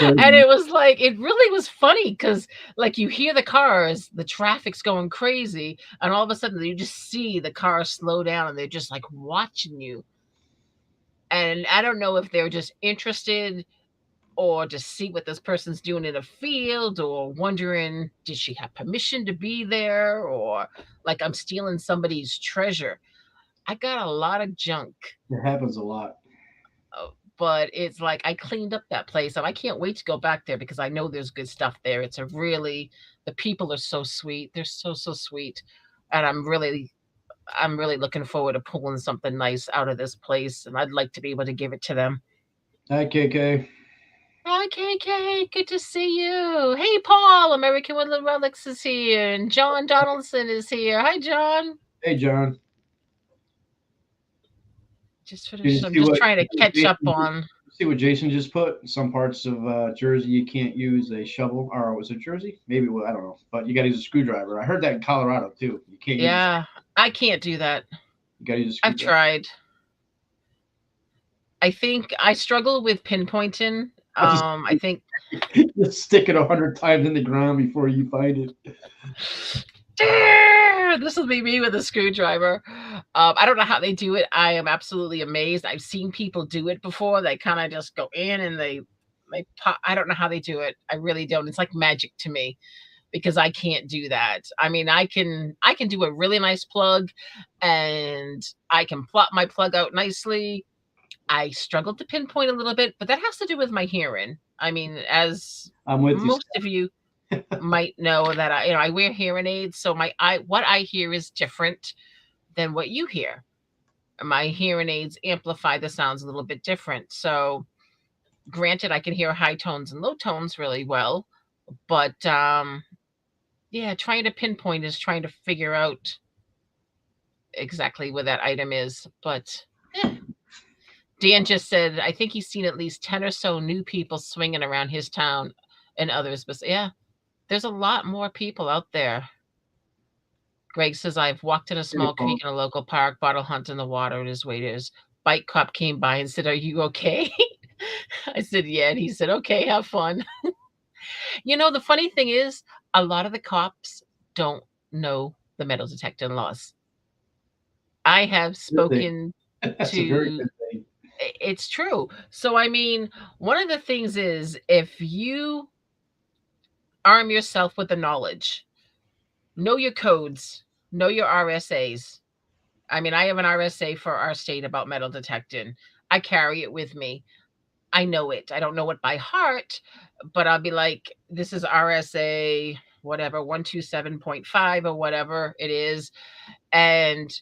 And Crazy. it was like, it really was funny because, like, you hear the cars, the traffic's going crazy, and all of a sudden you just see the cars slow down and they're just like watching you. And I don't know if they're just interested or to see what this person's doing in a field, or wondering, did she have permission to be there, or like I'm stealing somebody's treasure. I got a lot of junk. It happens a lot. But it's like I cleaned up that place, and I can't wait to go back there because I know there's good stuff there. The people are so sweet. They're so sweet. And I'm really looking forward to pulling something nice out of this place, and I'd like to be able to give it to them. Hi, KK. Hi, KK. Good to see you. Hey, Paul. American Woodland Relics is here, and John Donaldson is here. Hi, John. Hey, John. Just Did you finished. I'm see just what trying to catch up Jason just on. see what Jason just put? In some parts of Jersey, you can't use a shovel. Or was it Jersey? Maybe. Well, I don't know. But you got to use a screwdriver. I heard that in Colorado too. You can't use. Yeah, I can't do that. You got to use a I've screwdriver. tried. I think I struggle with pinpointing. Just, I think just stick it 100 times in the ground before you find it. this will be me with a screwdriver. I don't know how they do it. I am absolutely amazed. I've seen people do it before. They kind of just go in and they pop. I don't know how they do it. I really don't. It's like magic to me because I can't do that. I mean, I can do a really nice plug, and I can plot my plug out nicely. I struggled to pinpoint a little bit, but that has to do with my hearing. I mean, as I'm with you. most of you might know, that I wear hearing aids, so what I hear is different than what you hear. My hearing aids amplify the sounds a little bit different. So, granted, I can hear high tones and low tones really well, but yeah, trying to pinpoint is trying to figure out exactly where that item is. But Dan just said, I think he's seen at least 10 or so new people swinging around his town and others. But yeah, there's a lot more people out there. Greg says, I've walked in a small creek in a local park, bottle hunt in the water, and his waiter's bike cop came by and said, are you okay? I said, yeah. And he said, okay, have fun. The funny thing is, a lot of the cops don't know the metal detecting laws. I have Good thing. spoken That's a very to good thing. it's true. So, I mean, one of the things is, if you arm yourself with the knowledge, know your codes, know your RSAs. I mean, I have an RSA for our state about metal detecting. I carry it with me. I know it. I don't know it by heart, but I'll be like, this is RSA, whatever, 127.5 or whatever it is. And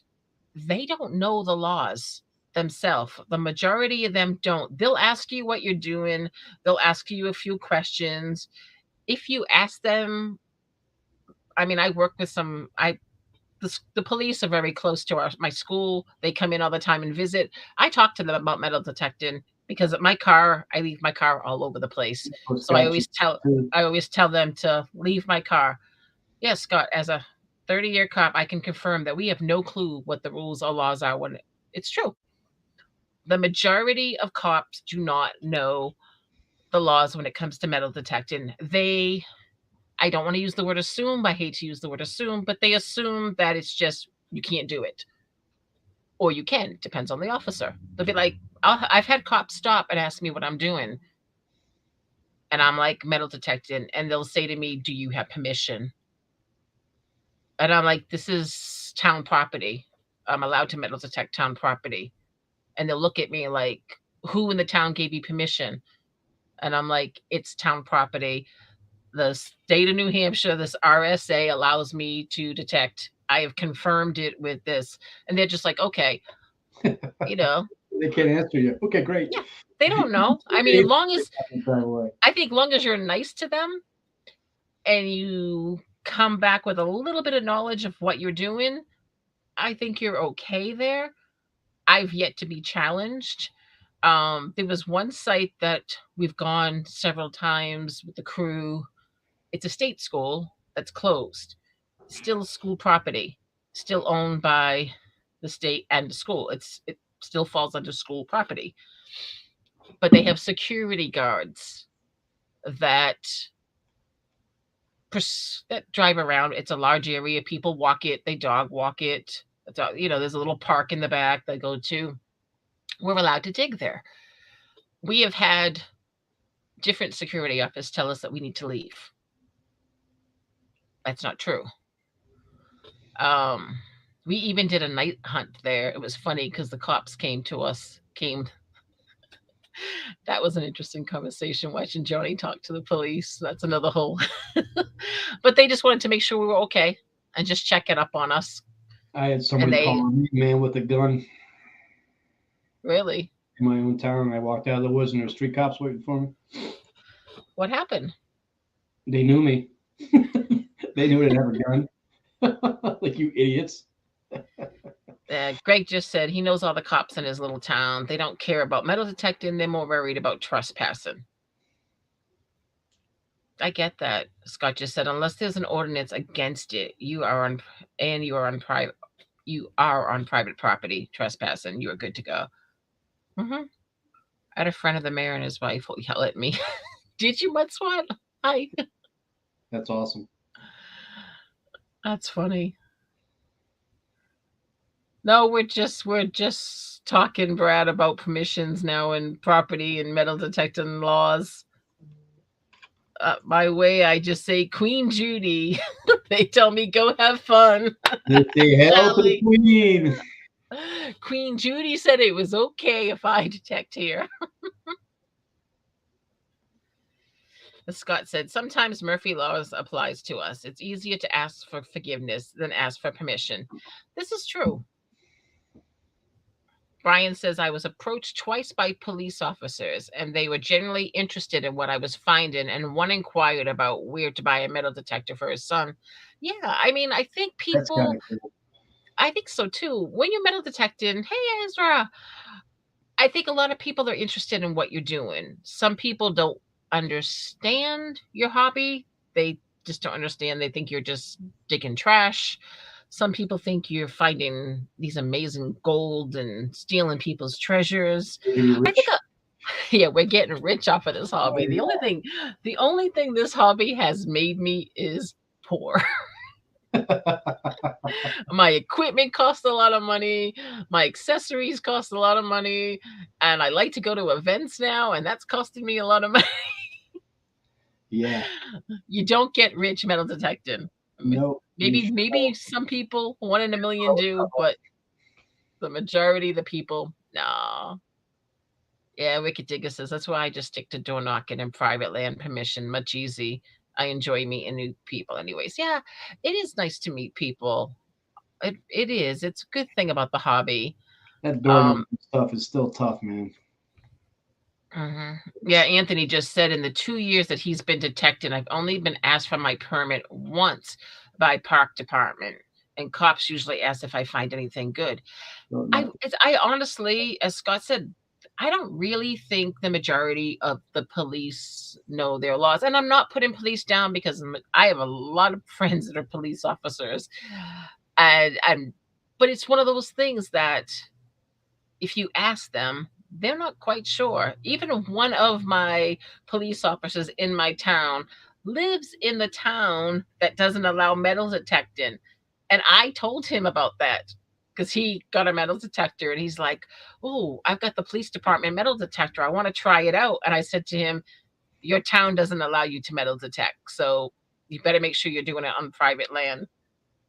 they don't know the laws themselves. The majority of them don't. They'll ask you what you're doing, they'll ask you a few questions. If you ask them, I mean, I work with some, the police are very close to my school. They come in all the time and visit. I talk to them about metal detecting because at my car, I leave my car all over the place. So Scott, I always tell them to leave my car. Yes, Scott, as a 30-year cop, I can confirm that we have no clue what the rules or laws are when it's true. The majority of cops do not know the laws when it comes to metal detecting. I don't want to use the word assume. I hate to use the word assume, but they assume that it's just you can't do it. Or you can, depends on the officer. They'll be like, I've had cops stop and ask me what I'm doing. And I'm like, metal detecting. And they'll say to me, do you have permission? And I'm like, this is town property. I'm allowed to metal detect town property. And they'll look at me like, who in the town gave you permission? And I'm like, it's town property. The state of New Hampshire, this RSA allows me to detect. I have confirmed it with this. And they're just like, okay, you know. They can't answer you. Okay, great. Yeah, they don't know. I mean, I think long as you're nice to them and you come back with a little bit of knowledge of what you're doing, I think you're okay there. I've yet to be challenged. There was one site that we've gone several times with the crew. It's a state school that's closed. Still school property, still owned by the state and the school. It still falls under school property. But they have security guards that that drive around. It's a large area. People walk it. They dog walk it. There's a little park in the back they go to. We're allowed to dig there. We have had different security officers tell us that we need to leave. That's not true. We even did a night hunt there. It was funny because the cops came to us. That was an interesting conversation watching Joni talk to the police. That's another whole. But they just wanted to make sure we were okay and just check it up on us. I had somebody call me a man with a gun. Really? In my own town. I walked out of the woods and there was 3 cops waiting for me. What happened? They knew me. They knew I didn't have a gun. Like, you idiots. Greg just said he knows all the cops in his little town. They don't care about metal detecting. They're more worried about trespassing. I get that. Scott just said, unless there's an ordinance against it, you are on private property trespassing. You are good to go. I had a friend of the mayor and his wife will yell at me. Did you mud swat? Hi. That's awesome. That's funny. No, we're just talking, Brad, about permissions now and property and metal detecting laws. My way, I just say Queen Judy. They tell me go have fun. They say hail to the Queen. Queen Judy said it was okay if I detect here. Scott said, sometimes Murphy laws applies to us. It's easier to ask for forgiveness than ask for permission. This is true. Brian says, I was approached twice by police officers, and they were generally interested in what I was finding, and one inquired about where to buy a metal detector for his son. Yeah, I mean, I think people... Cool. I think so, too. When you're metal detecting, hey, Ezra, I think a lot of people are interested in what you're doing. Some people don't understand your hobby. They just don't understand. They think you're just digging trash. Some people think you're finding these amazing gold and stealing people's treasures. I think, yeah, we're getting rich off of this hobby. The only thing this hobby has made me is poor. My equipment costs a lot of money. My accessories cost a lot of money. And I like to go to events now, and that's costing me a lot of money. Yeah. You don't get rich metal detecting. No. Maybe some people, 1 in a million do, but the majority of the people, no. Yeah, Wicked Digger says, that's why I just stick to door knocking and private land permission. Much easy. I enjoy meeting new people anyways. Yeah, it is nice to meet people. It is. It's a good thing about the hobby. That door stuff is still tough, man. Yeah, Anthony just said in the 2 years that he's been detecting, I've only been asked for my permit once by park department. and cops usually ask if I find anything good. So I nothing. it's I honestly, as Scott said, I don't really think the majority of the police know their laws, and I'm not putting police down because I have a lot of friends that are police officers, and but it's one of those things that if you ask them, they're not quite sure. Even one of my police officers in my town lives in the town that doesn't allow metal detecting. And I told him about that because he got a metal detector and he's like, "Oh, I've got the police department metal detector. I want to try it out." And I said to him, "Your town doesn't allow you to metal detect. So you better make sure you're doing it on private land,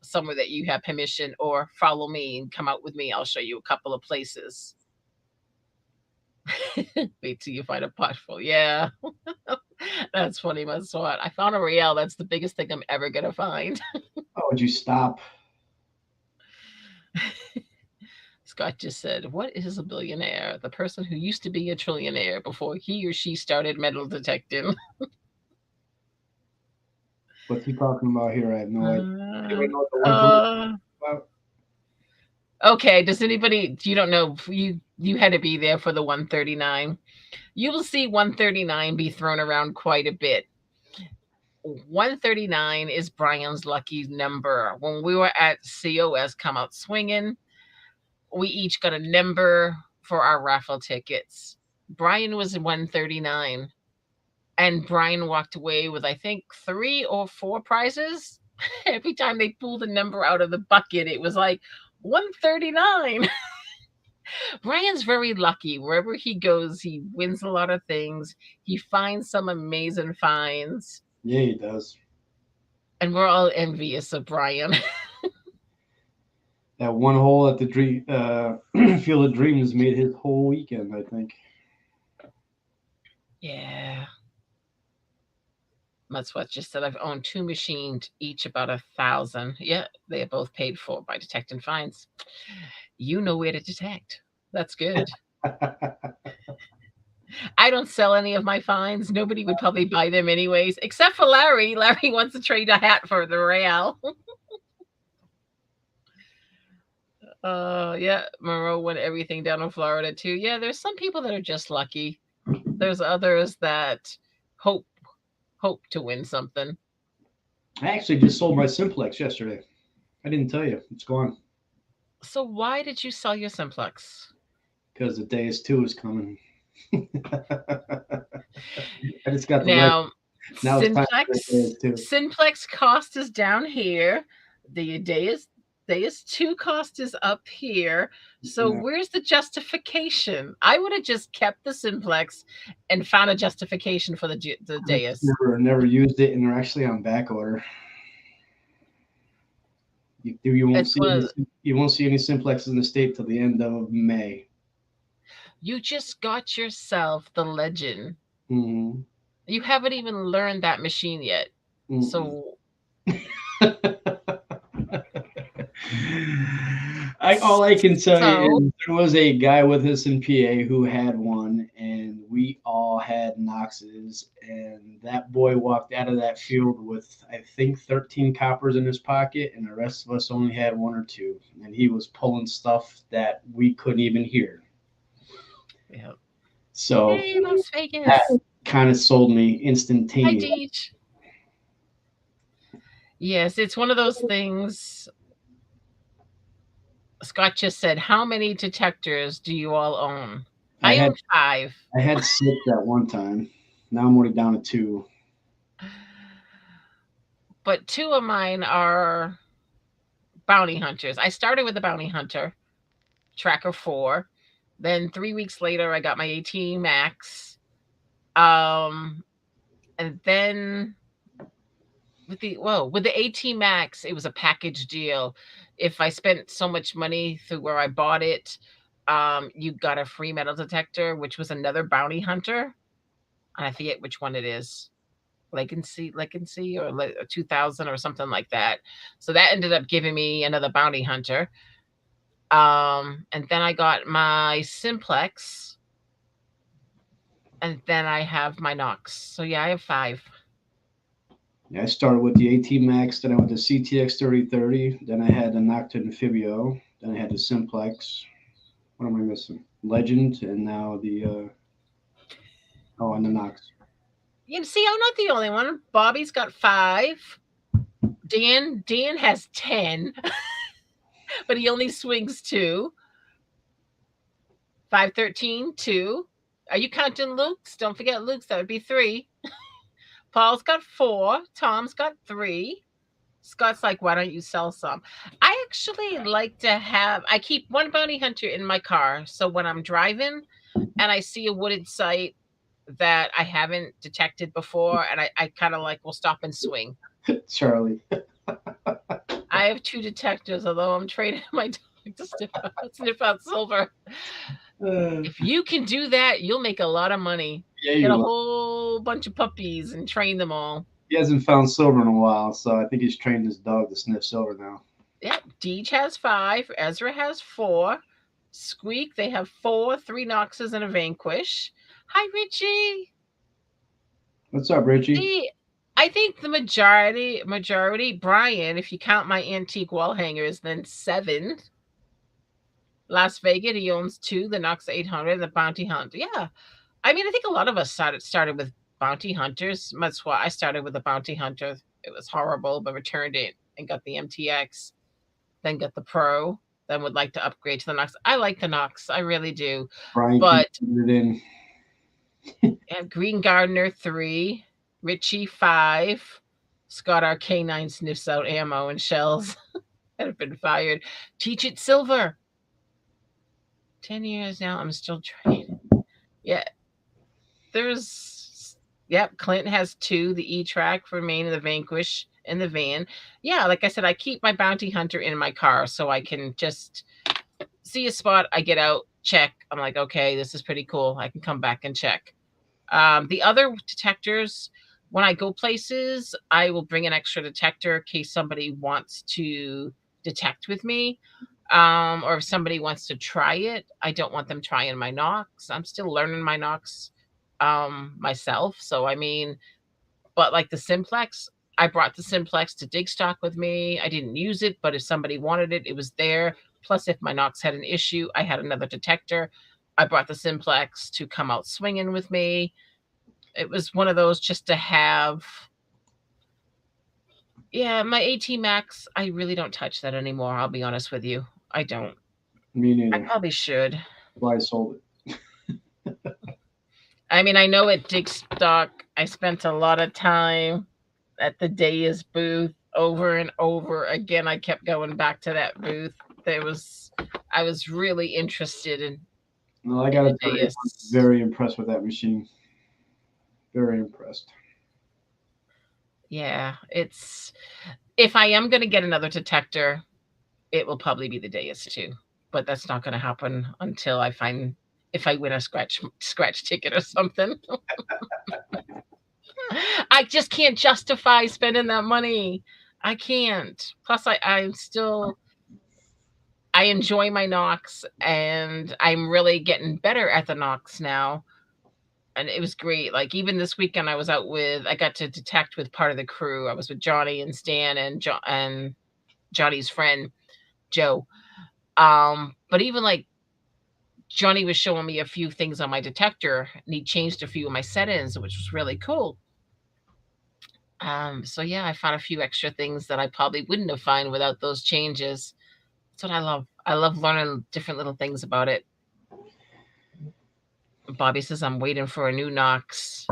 somewhere that you have permission, or follow me and come out with me. I'll show you a couple of places." Wait till you find a potful. Yeah, that's funny, my swat. I found a real. That's the biggest thing I'm ever gonna find. Oh, would you stop? Scott just said, "What is a billionaire? The person who used to be a trillionaire before he or she started metal detecting." What's he talking about here? I have no idea. Uh, Anybody know what the 130 uh, about? okay. Does anybody? You don't know? You had to be there for the 139. You will see 139 be thrown around quite a bit. 139 is Brian's lucky number. When we were at COS Come Out Swinging, we each got a number for our raffle tickets. Brian was 139, and Brian walked away with, I think, 3 or 4 prizes. Every time they pulled a number out of the bucket, it was like 139. Brian's very lucky. Wherever he goes, he wins a lot of things. He finds some amazing finds, Yeah, he does. and we're all envious of Brian. That one hole at the dream Field of Dreams made his whole weekend, I think. Yeah. That's what just said. I've owned 2 machines, each about 1,000. Yeah, they are both paid for by detecting fines. You know where to detect. That's good. I don't sell any of my finds. Nobody would probably buy them anyways, except for Larry. Larry wants to trade a hat for the real. Yeah, Monroe won everything down in Florida too. Yeah, there's some people that are just lucky. There's others that hope hope to win something. I actually just sold my Simplex yesterday. I didn't tell you. It's gone. So why did you sell your Simplex? Because the Deus 2 is coming. I just got the leg. Now, Now it's time for the Simplex Deus 2. Simplex cost is down here. The Deus 2 cost is up here. So Yeah. where's the justification? I would have just kept the Simplex and found a justification for the I just Deus. never used it, and they're actually on back order. You won't It's see one any of you won't see any Simplexes in the state till the end of May. you just got yourself the Legend. Mm-hmm. You haven't even learned that machine yet. Mm-mm. So All I can tell you so is there was a guy with us in PA who had one, and we all had Knoxes, and that boy walked out of that field with I think 13 coppers in his pocket, and the rest of us only had 1 or 2, and he was pulling stuff that we couldn't even hear. yeah. So Hey, Las that Vegas. kind of sold me Hi, instantaneously. Deej. Yes, it's one of those things. Scott just said, "How many detectors do you all own?" I I had own 5, I had 6 at one time. Now I'm already down to 2. but 2 of mine are bounty hunters. I started with the bounty hunter, Tracker 4. Then 3 weeks later, I got my 18 Max. And then with the 18 Max, it was a package deal. If I spent so much money through where I bought it, you got a free metal detector, which was another bounty hunter. And I forget which one it is. Legacy, or 2000 or something like that. So that ended up giving me another bounty hunter. And then I got my Simplex, and then I have my Knox. So yeah, I have 5. Yeah, I started with the AT Max, then I went to CTX 3030, then I had the Nocta Amphibio, then I had the Simplex. What am I missing? Legend, and now the oh, and the Nox. You see, I'm not the only one. Bobby's got 5. Dan has 10, but he only swings 2. 513, 2. Are you counting Luke's? Don't forget Luke's. That would be 3. Paul's got 4. Tom's got 3. Scott's like, why don't you sell some? I actually like to have, I keep one bounty hunter in my car. So when I'm driving and I see a wooded site that I haven't detected before, and I kind of like will stop and swing. Charlie. I have 2 detectors, although I'm training my dog to sniff out silver. If you can do that, you'll make a lot of money. Yeah, Get you a will. whole bunch of puppies and train them all. He hasn't found silver in a while, so I think he's trained his dog to sniff silver now. Yep. Deej has 5. Ezra has 4. Squeak, they have 4, 3 Noxes and a Vanquish. Hi, Richie. What's up, Richie? See, I think the majority, Brian, if you count my antique wall hangers, then 7. Las Vegas, he owns 2, the Nox 800, the Bounty Hunter. Yeah. I mean, I think a lot of us started with bounty hunters. That's why I started with a bounty hunter. It was horrible, but returned it and got the MTX, then got the Pro, then would like to upgrade to the Nox. I like the Nox, I really do. Brian But keeps it in. Green Gardener 3, Richie 5, Scott our K9 sniffs out ammo and shells that have been fired. Teach it silver. 10 years now, I'm still trying. Yeah, there's yep, Clint has 2, the E-Track for Maine and the Vanquish in the van. Yeah, like I said, I keep my bounty hunter in my car so I can just see a spot, I get out, check. I'm like, okay, this is pretty cool. I can come back and check. The other detectors, when I go places, I will bring an extra detector in case somebody wants to detect with me. Or if somebody wants to try it, I don't want them trying my Nox. I'm still learning my Nox myself. So I mean, but like the Simplex, I brought the Simplex to dig stock with me. I didn't use it, but if somebody wanted it, it was there. Plus, if my Nox had an issue, I had another detector. I brought the Simplex to come out swinging with me. It was one of those just to have. Yeah, my AT Max, I really don't touch that anymore. I'll be honest with you. I don't. Me I neither. probably should. Why I sold I mean, I know at Dig Stock, I spent a lot of time at the Deus booth over and over again. I kept going back to that booth. There was, I was really interested No, I in gotta the tell you, I'm Deus. very impressed with that machine. Very impressed. Yeah, it's if I am going to get another detector, it will probably be the Deus too. But that's not going to happen until I find if I win a scratch ticket or something. I just can't justify spending that money. I can't. Plus, I'm still I enjoy my Nox, and I'm really getting better at the Nox now. And it was great. Like even this weekend, I got to detect with part of the crew. I was with Johnny and Stan and Johnny's friend Joe. But even like Johnny was showing me a few things on my detector, and he changed a few of my settings, which was really cool. So yeah, I found a few extra things that I probably wouldn't have found without those changes. That's what I love. I love learning different little things about it. Bobby says I'm waiting for a new Nox.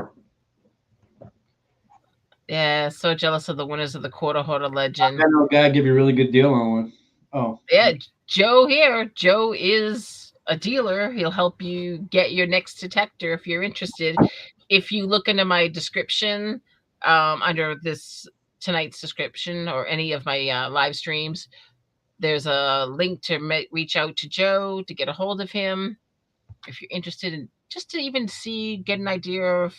Yeah, so jealous of the winners of the quarter hoarder legend. I know a guy give you a really good deal on one. Oh, Yeah, Joe here. Joe is a dealer. He'll help you get your next detector if you're interested. If you look into my description, under this tonight's description or any of my live streams, there's a link to reach out to Joe to get a hold of him if you're interested in just to even get an idea of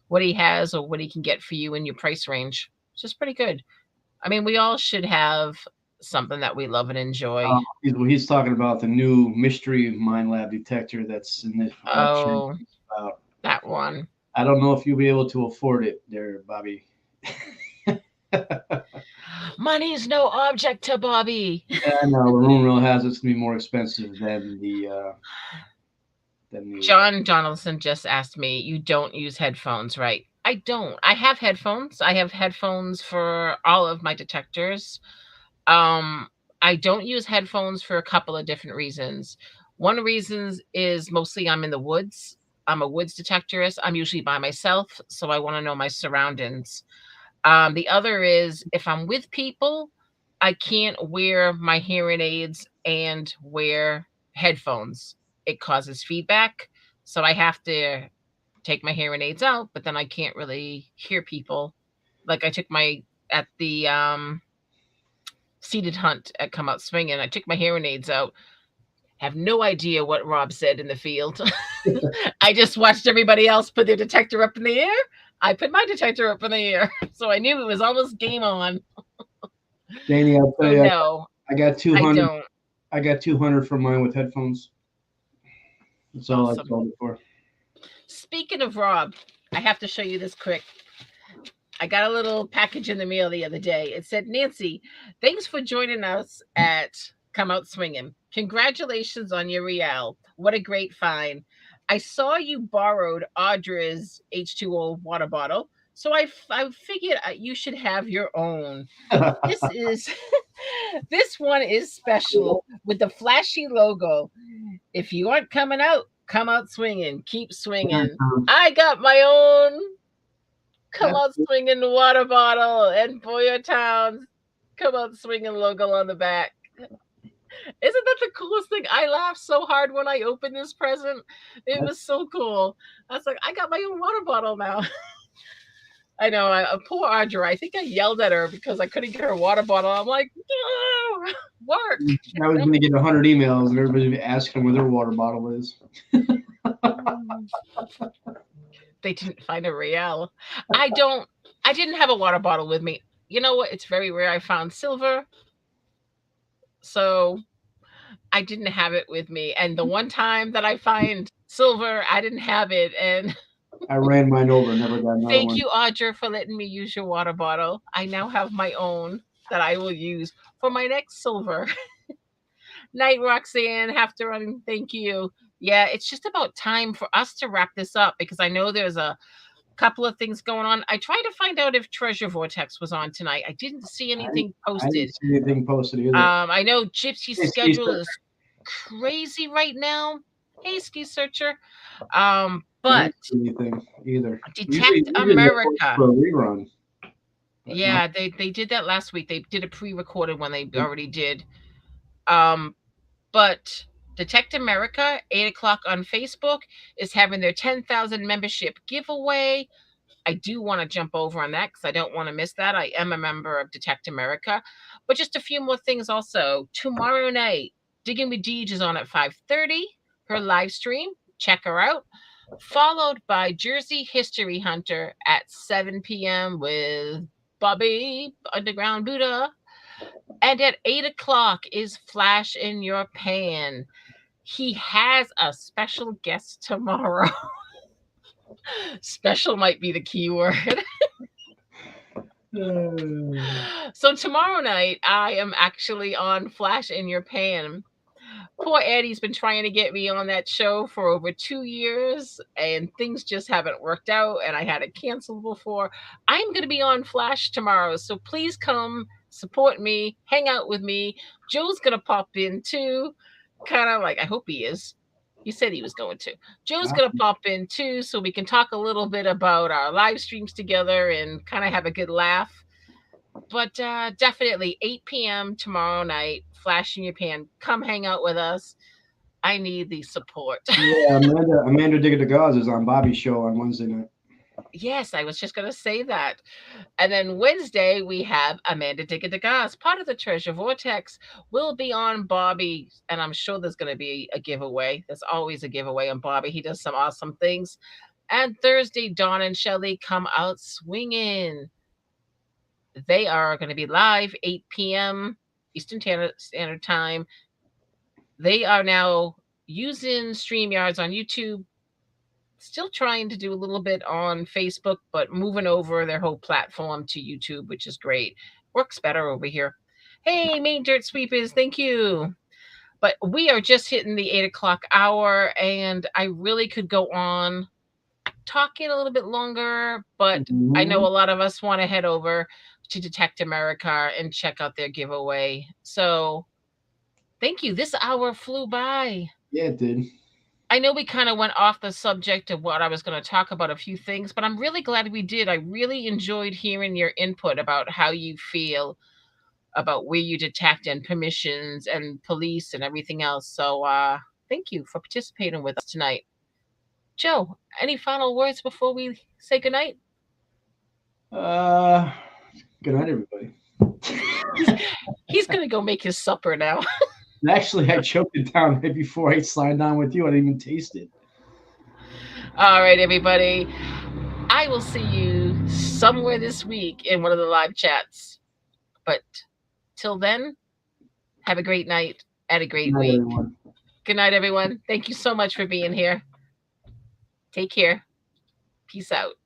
what he has or what he can get for you in your price range. It's just pretty good. I mean, we all should have something that we love and enjoy. he's talking about the new mystery mine lab detector that's in this Oh, about. that one. I don't know if you'll be able to afford it, there, Bobby. Money's no object to Bobby. Yeah, no, the rumor has it's gonna be more expensive than the. John Donaldson just asked me, you don't use headphones, right? I don't. I have headphones. I have headphones for all of my detectors. Um, I don't use headphones for a couple of different reasons. One reason is mostly I'm in the woods. I'm a woods detectorist. I'm usually by myself, so I want to know my surroundings. The other is if I'm with people, I can't wear my hearing aids and wear headphones. It causes feedback. So I have to take my hearing aids out, but then I can't really hear people. Like I took my at the seated hunt at Come Out Swinging, I took my hearing aids out. Have no idea what Rob said in the field. I just watched everybody else put their detector up in the air. I put my detector up in the air. So I knew it was almost game on. Danny, I'll tell So you, no, I got I 200. don't. I got 200 for mine with headphones. That's all I Awesome. sold it for. Speaking of Rob, I have to show you this quick. I got a little package in the mail the other day. It said, Nancy, thanks for joining us at Come Out Swinging. Congratulations on your Real. What a great find. I saw you borrowed Audra's H2O water bottle, so I figured you should have your own. This is this one is special with the flashy logo. If you aren't coming out, come out swinging. Keep swinging. I got my own Come Out Swinging water bottle and Boyertown's Come Out Swinging logo on the back. Isn't that the coolest thing? I laughed so hard when I opened this present. It was so cool. I was like, I got my own water bottle now. I know, poor Audra. I think I yelled at her because I couldn't get her water bottle. I'm like, oh, work. I was going to get 100 emails and everybody be asking where their water bottle is. They didn't find a Real. I didn't have a water bottle with me. You know what? It's very rare I found silver. So I didn't have it with me. And the one time that I find silver, I didn't have it. And I ran mine over and never got another thank one. you, Audra, for letting me use your water bottle. I now have my own that I will use for my next silver. Night, Roxanne. Have to run. Thank you. Yeah, it's just about time for us to wrap this up because I know there's a couple of things going on. I tried to find out if Treasure Vortex was on tonight. I didn't see anything posted. I didn't see anything posted either. I know Gypsy's schedule is crazy right now. Hey, Ski Searcher. But anything either. Detect America. For a rerun. Yeah, they did that last week. They did a pre-recorded one. They already did. But Detect America, 8:00 on Facebook, is having their 10,000 membership giveaway. I do want to jump over on that because I don't want to miss that. I am a member of Detect America. But just a few more things also. Tomorrow night, Digging with Deej is on at 5:30. Her live stream. Check her out. Followed by Jersey History Hunter at 7 p.m. with Bobby Underground Buddha. And at 8:00 is Flash in Your Pan. He has a special guest tomorrow. Special might be the key word. So tomorrow night, I am actually on Flash in Your Pan. Poor Eddie's been trying to get me on that show for over 2 years, and things just haven't worked out, and I had it canceled before. I'm going to be on Flash tomorrow, so please come support me, hang out with me. Joe's going to pop in too, kind of like, I hope he is. He said he was going to. Joe's going to pop in too, so we can talk a little bit about our live streams together and kind of have a good laugh. But definitely 8 p.m. tomorrow night, Flash in Your Pan. Come hang out with us. I need the support. Yeah, Amanda Digger the Gauze is on Bobby's show on Wednesday night. Yes, I was just going to say that. And then Wednesday, we have Amanda Digger the Gauze, part of the Treasure Vortex, will be on Bobby. And I'm sure there's going to be a giveaway. There's always a giveaway on Bobby. He does some awesome things. And Thursday, Dawn and Shelly come out swinging. They are going to be live 8 p.m. Eastern Standard Time. They are now using StreamYards on YouTube. Still trying to do a little bit on Facebook, but moving over their whole platform to YouTube, which is great. Works better over here. Hey, Main Dirt Sweepers, thank you. But we are just hitting the 8 o'clock hour, and I really could go on talking a little bit longer, but I know Mhm. a lot of us want to head over to Detect America and check out their giveaway. So thank you. This hour flew by. Yeah, it did. I know we kind of went off the subject of what I was going to talk about, a few things, but I'm really glad we did. I really enjoyed hearing your input about how you feel about where you detect and permissions and police and everything else. So thank you for participating with us tonight. Joe, any final words before we say goodnight? Uh, Good night, everybody. He's he's gonna go make his supper now. Actually, I choked it down right before I signed on with you. I didn't even taste it. All right, everybody. I will see you somewhere this week in one of the live chats. But till then, have a great night and a Good great night, week. everyone. Good night, everyone. Thank you so much for being here. Take care. Peace out.